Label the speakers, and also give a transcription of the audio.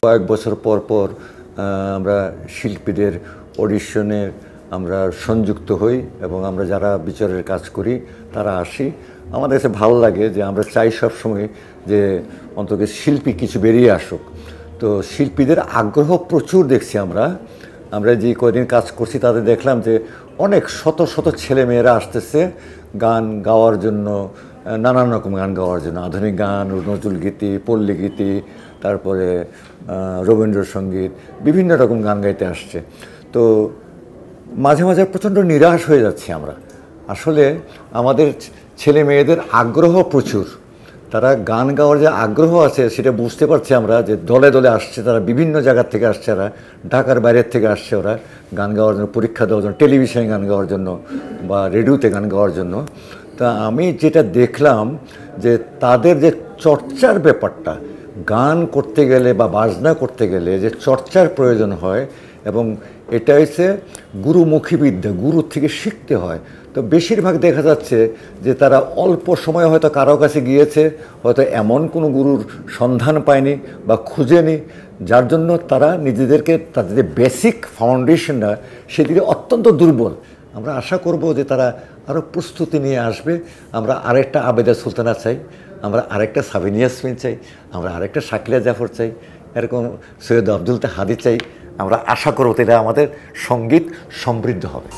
Speaker 1: কয়েক বছর পর পর আমরা শিল্পীদের অডিশনে আমরা সংযুক্ত হই এবং আমরা যারা বিচারের কাজ করি তারা আসি। আমাদের কাছে ভালো লাগে যে আমরা চাই সবসময় যে অন্তত শিল্পী কিছু বেরিয়ে আসুক। তো শিল্পীদের আগ্রহ প্রচুর দেখছি আমরা যে কয়দিন কাজ করছি তাদের দেখলাম যে অনেক শত শত ছেলে মেয়েরা আসতেছে গান গাওয়ার জন্য, নানান রকম গান গাওয়ার জন্য, আধুনিক গান, নজরুল গীতি, পল্লী গীতি, তারপরে রবীন্দ্রসঙ্গীত, বিভিন্ন রকম গান গাইতে আসছে। তো মাঝে মাঝে প্রচণ্ড নিরাশ হয়ে যাচ্ছি আমরা। আসলে আমাদের ছেলে মেয়েদের আগ্রহ প্রচুর, তারা গান গাওয়ার যে আগ্রহ আছে সেটা বুঝতে পারছি আমরা যে দলে দলে আসছে, তারা বিভিন্ন জায়গার থেকে আসছে, ওরা ঢাকার বাইরের থেকে আসছে, ওরা গান গাওয়ার জন্য, পরীক্ষা দেওয়ার জন্য, টেলিভিশনে গান গাওয়ার জন্য বা রেডিওতে গান গাওয়ার জন্য। তা আমি যেটা দেখলাম যে তাদের যে চর্চার ব্যাপারটা, গান করতে গেলে বা বাজনা করতে গেলে যে চর্চার প্রয়োজন হয়, এবং এটা হচ্ছে গুরুমুখী বিদ্যা, গুরুর থেকে শিখতে হয়। তো বেশিরভাগ দেখা যাচ্ছে যে তারা অল্প সময় হয়তো কারো কাছে গিয়েছে, হয়তো এমন কোনো গুরুর সন্ধান পায়নি বা খুঁজেনি, যার জন্য তারা নিজেদেরকে, তাদের যে বেসিক ফাউন্ডেশনটা সেদিকে অত্যন্ত দুর্বল। আমরা আশা করব যে তারা আরও প্রস্তুতি নিয়ে আসবে। আমরা আরেকটা আবেদা সুলতানা চাই, আমরা আরেকটা সাবিনা ইয়াসমিন চাই, আমরা আরেকটা শাকিলা জাফর চাই, এরকম সৈয়দ আব্দুল হাদি চাই। আমরা আশা করব এটা আমাদের সঙ্গীত সমৃদ্ধ হবে।